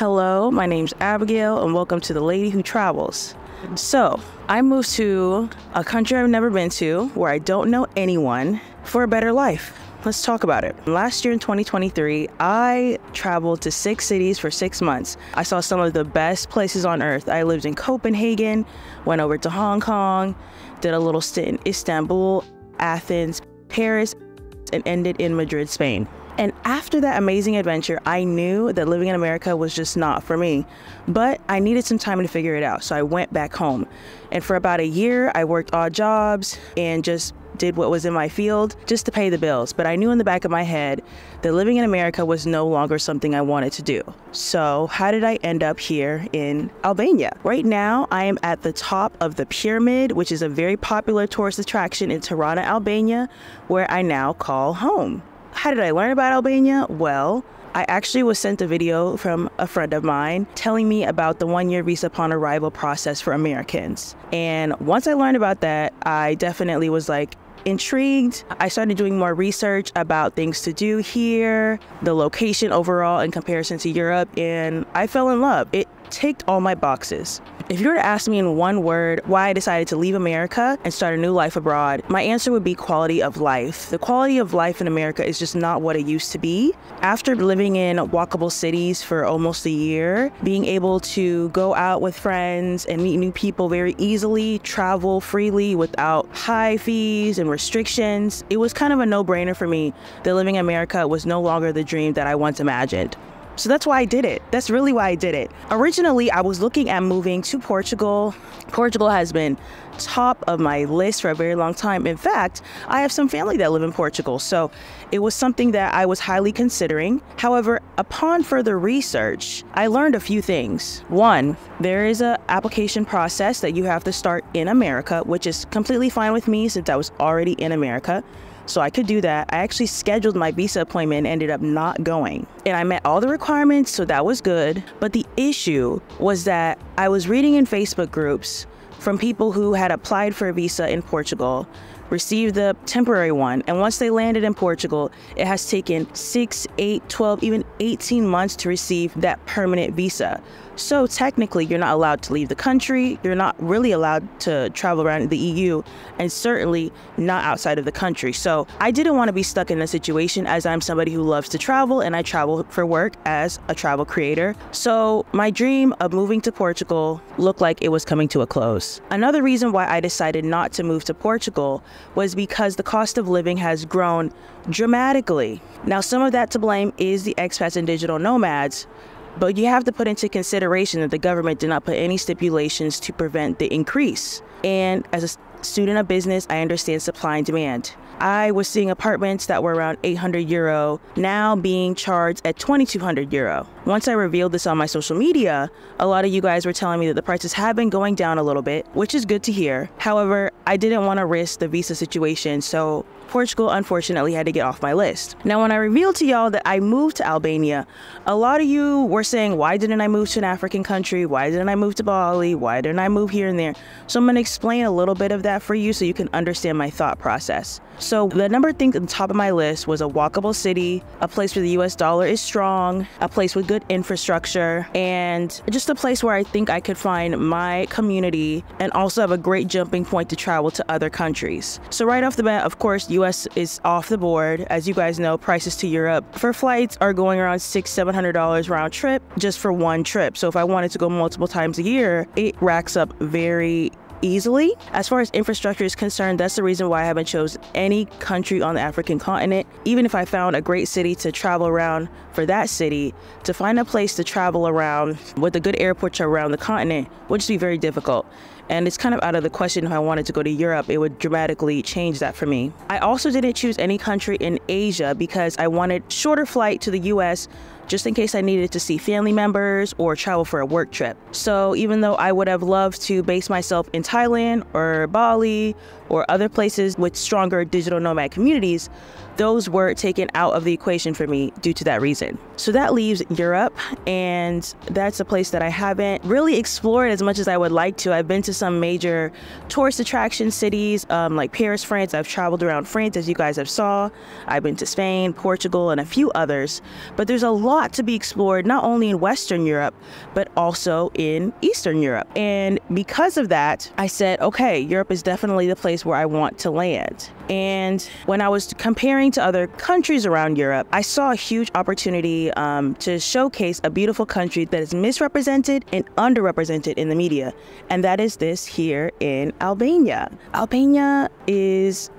Hello, my name's Abigail and welcome to The Lady Who Travels. So, I moved to a country I've never been to, where I don't know anyone, for a better life. Let's talk about it. Last year in 2023, I traveled to 6 cities for 6 months. I saw some of the best places on earth. I lived in Copenhagen, went over to Hong Kong, did a little stint in Istanbul, Athens, Paris, and ended in Madrid, Spain. And after that amazing adventure, I knew that living in America was just not for me, but I needed some time to figure it out. So I went back home. And for about a year, I worked odd jobs and just did what was in my field just to pay the bills. But I knew in the back of my head that living in America was no longer something I wanted to do. So how did I end up here in Albania? Right now, I am at the top of the pyramid, which is a very popular tourist attraction in Tirana, Albania, where I now call home. How did I learn about Albania? Well, I actually was sent a video from a friend of mine telling me about the 1-year visa upon arrival process for Americans. And once I learned about that, I definitely was intrigued. I started doing more research about things to do here, the location overall in comparison to Europe, and I fell in love. It ticked all my boxes. If you were to ask me in one word why I decided to leave America and start a new life abroad, my answer would be quality of life. The quality of life in America is just not what it used to be. After living in walkable cities for almost a year, being able to go out with friends and meet new people very easily, travel freely without high fees and restrictions, it was kind of a no-brainer for me that living in America was no longer the dream that I once imagined. So that's why I did it. That's really why I did it. Originally, I was looking at moving to Portugal. Portugal has been top of my list for a very long time. In fact, I have some family that live in Portugal, so it was something that I was highly considering. However, upon further research, I learned a few things. One, there is an application process that you have to start in America, which is completely fine with me since I was already in America. So I could do that. I actually scheduled my visa appointment and ended up not going. And I met all the requirements, so that was good. But the issue was that I was reading in Facebook groups from people who had applied for a visa in Portugal, received the temporary one, and once they landed in Portugal, it has taken 6, 8, 12, even 18 months to receive that permanent visa. So technically, you're not allowed to leave the country, you're not really allowed to travel around the EU, and certainly not outside of the country. So I didn't want to be stuck in a situation, as I'm somebody who loves to travel and I travel for work as a travel creator. So my dream of moving to Portugal looked like it was coming to a close. Another reason why I decided not to move to Portugal was because the cost of living has grown dramatically. Now, some of that to blame is the expats and digital nomads, but you have to put into consideration that the government did not put any stipulations to prevent the increase. And as a student of business, I understand supply and demand. I was seeing apartments that were around €800 now being charged at €2,200. Once I revealed this on my social media, a lot of you guys were telling me that the prices have been going down a little bit, which is good to hear. However, I didn't want to risk the visa situation, so Portugal unfortunately had to get off my list. Now, when I revealed to y'all that I moved to Albania, a lot of you were saying, why didn't I move to an African country? Why didn't I move to Bali? Why didn't I move here and there? So I'm going to explain a little bit of that for you so you can understand my thought process. So the number thing at the top of my list was a walkable city, a place where the US dollar is strong, a place with good infrastructure, and just a place where I think I could find my community and also have a great jumping point to travel to other countries. So right off the bat, of course, US is off the board. As you guys know, prices to Europe for flights are going around $600–700 round trip just for one trip. So if I wanted to go multiple times a year, it racks up very easily. As far as infrastructure is concerned, that's the reason why I haven't chosen any country on the African continent. Even if I found a great city to travel around for that city, to find a place to travel around with a good airport around the continent would just be very difficult. And it's kind of out of the question if I wanted to go to Europe, it would dramatically change that for me. I also didn't choose any country in Asia because I wanted shorter flight to the US just in case I needed to see family members or travel for a work trip. So even though I would have loved to base myself in Thailand or Bali or other places with stronger digital nomad communities, those were taken out of the equation for me due to that reason. So that leaves Europe, and that's a place that I haven't really explored as much as I would like to. I've been to some major tourist attraction cities like Paris, France. I've traveled around France, as you guys have saw. I've been to Spain, Portugal, and a few others, but there's a lot lot to be explored, not only in Western Europe, but also in Eastern Europe. And because of that, I said, okay, Europe is definitely the place where I want to land. And when I was comparing to other countries around Europe, I saw a huge opportunity to showcase a beautiful country that is misrepresented and underrepresented in the media. And that is this here in Albania. Albania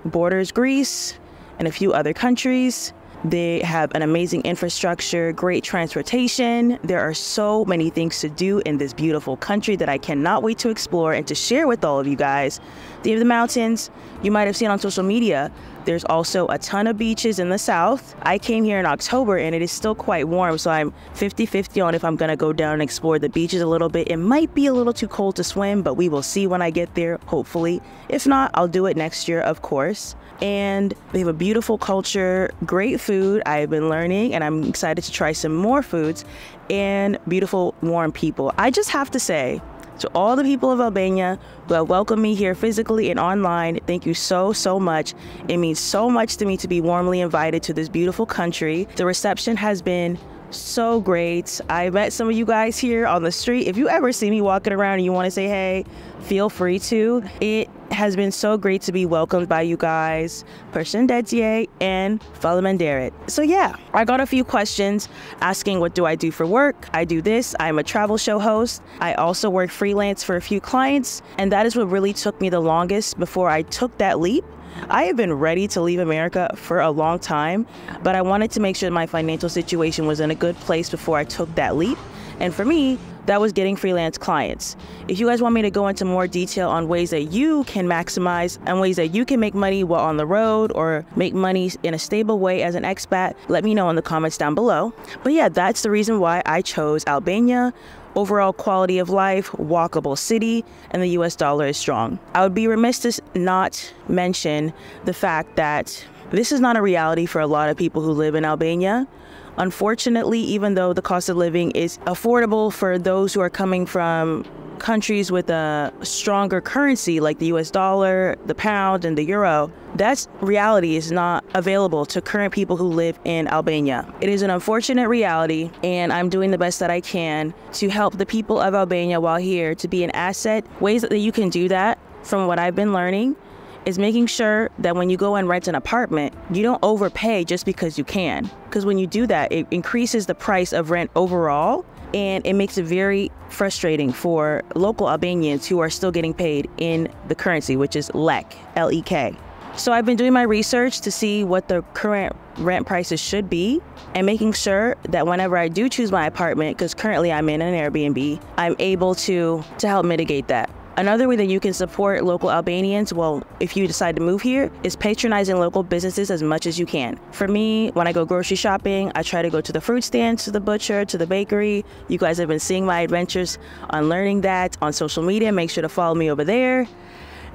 borders Greece and a few other countries. They have an amazing infrastructure, great transportation. There are so many things to do in this beautiful country that I cannot wait to explore and to share with all of you guys. They have the mountains. You might have seen on social media. There's also a ton of beaches in the south. I came here in October and it is still quite warm, so I'm 50-50 on if I'm gonna go down and explore the beaches a little bit. It might be a little too cold to swim, but we will see when I get there, hopefully. If not, I'll do it next year, of course. And they have a beautiful culture, great food I've been learning, and I'm excited to try some more foods, and beautiful, warm people. I just have to say, to all the people of Albania who have welcomed me here physically and online, thank you so, so much. It means so much to me to be warmly invited to this beautiful country. The reception has been so great. I met some of you guys here on the street. If you ever see me walking around and you want to say hey, feel free to. It has been so great to be welcomed by you guys. Përshëndetje and faleminderit. So yeah, I got a few questions asking what do I do for work. I do this. I'm a travel show host. I also work freelance for a few clients, and that is what really took me the longest before I took that leap. I have been ready to leave America for a long time, but I wanted to make sure my financial situation was in a good place before I took that leap. And for me, that was getting freelance clients. If you guys want me to go into more detail on ways that you can maximize and ways that you can make money while on the road or make money in a stable way as an expat, let me know in the comments down below. But yeah, that's the reason why I chose Albania. Overall quality of life, walkable city, and the US dollar is strong. I would be remiss to not mention the fact that this is not a reality for a lot of people who live in Albania. Unfortunately, even though the cost of living is affordable for those who are coming from countries with a stronger currency like the US dollar, the pound, and the euro, that reality is not available to current people who live in Albania. It is an unfortunate reality, and I'm doing the best that I can to help the people of Albania while here to be an asset. Ways that you can do that, from what I've been learning, is making sure that when you go and rent an apartment, you don't overpay just because you can. Because when you do that, it increases the price of rent overall, and it makes it very frustrating for local Albanians who are still getting paid in the currency, which is lek, L-E-K. So I've been doing my research to see what the current rent prices should be and making sure that whenever I do choose my apartment, because currently I'm in an Airbnb, I'm able to help mitigate that. Another way that you can support local Albanians, well, if you decide to move here, is patronizing local businesses as much as you can. For me, when I go grocery shopping, I try to go to the fruit stand, to the butcher, to the bakery. You guys have been seeing my adventures on learning that on social media. Make sure to follow me over there.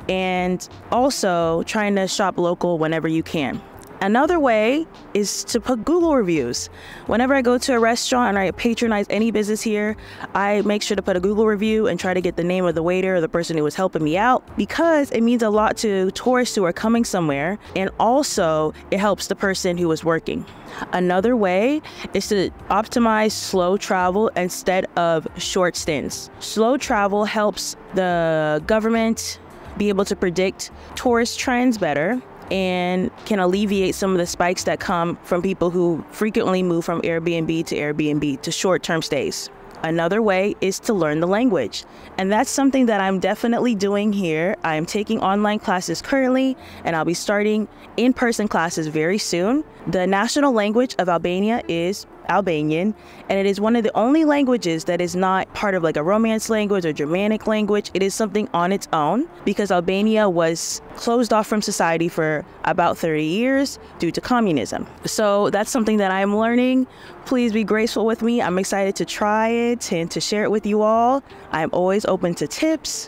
And also trying to shop local whenever you can. Another way is to put Google reviews. Whenever I go to a restaurant and I patronize any business here, I make sure to put a Google review and try to get the name of the waiter or the person who was helping me out, because it means a lot to tourists who are coming somewhere, and also it helps the person who is working. Another way is to optimize slow travel instead of short stints. Slow travel helps the government be able to predict tourist trends better and can alleviate some of the spikes that come from people who frequently move from Airbnb to short-term stays. Another way is to learn the language. And that's something that I'm definitely doing here. I am taking online classes currently, and I'll be starting in-person classes very soon. The national language of Albania is Albanian, and it is one of the only languages that is not part of like a Romance language or Germanic language. It is something on its own because Albania was closed off from society for about 30 years due to communism. So that's something that I'm learning. Please be graceful with me. I'm excited to try it and to share it with you all. I'm always open to tips.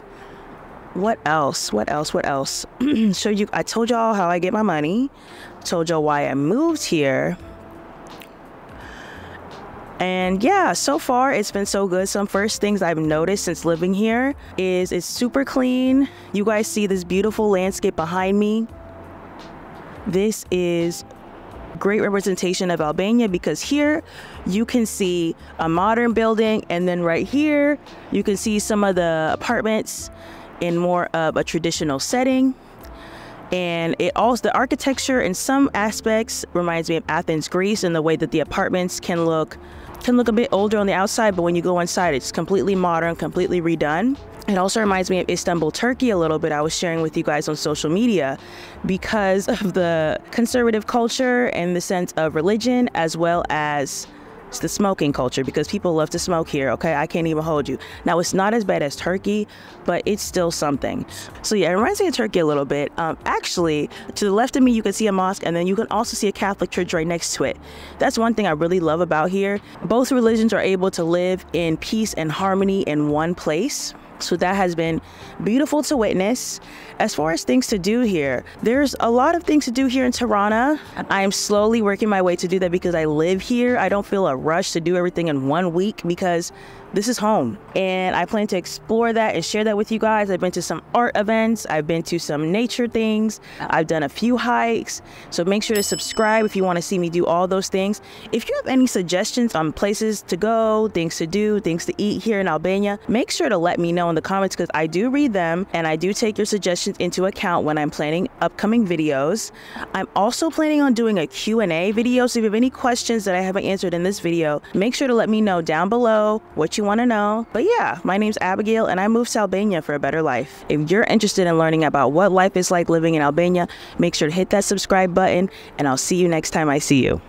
What else? I told y'all how I get my money. Told y'all why I moved here. And yeah, so far it's been so good. Some first things I've noticed since living here is it's super clean. You guys see this beautiful landscape behind me. This is great representation of Albania, because here you can see a modern building, and then right here you can see some of the apartments in more of a traditional setting. And it also, the architecture in some aspects reminds me of Athens, Greece, and the way that the apartments can look a bit older on the outside, but when you go inside, it's completely modern, completely redone. It also reminds me of Istanbul, Turkey a little bit. I was sharing with you guys on social media because of the conservative culture and the sense of religion, as well as the smoking culture, because people love to smoke here, okay? I can't even hold you. Now, it's not as bad as Turkey, but it's still something. So yeah, it reminds me of Turkey a little bit. Actually, to the left of me, you can see a mosque, and then you can also see a Catholic church right next to it. That's one thing I really love about here. Both religions are able to live in peace and harmony in one place. So that has been beautiful to witness. As far as things to do here, there's a lot of things to do here in Tirana. I am slowly working my way to do that because I live here. I don't feel a rush to do everything in 1 week because this is home. And I plan to explore that and share that with you guys. I've been to some art events. I've been to some nature things. I've done a few hikes. So make sure to subscribe if you want to see me do all those things. If you have any suggestions on places to go, things to do, things to eat here in Albania, make sure to let me know in the comments, because I do read them and I do take your suggestions into account when I'm planning upcoming videos. I'm also planning on doing a Q&A video. So if you have any questions that I haven't answered in this video, make sure to let me know down below what you want to know. But yeah, my name's Abigail and I moved to Albania for a better life. If you're interested in learning about what life is like living in Albania, make sure to hit that subscribe button, and I'll see you next time I see you.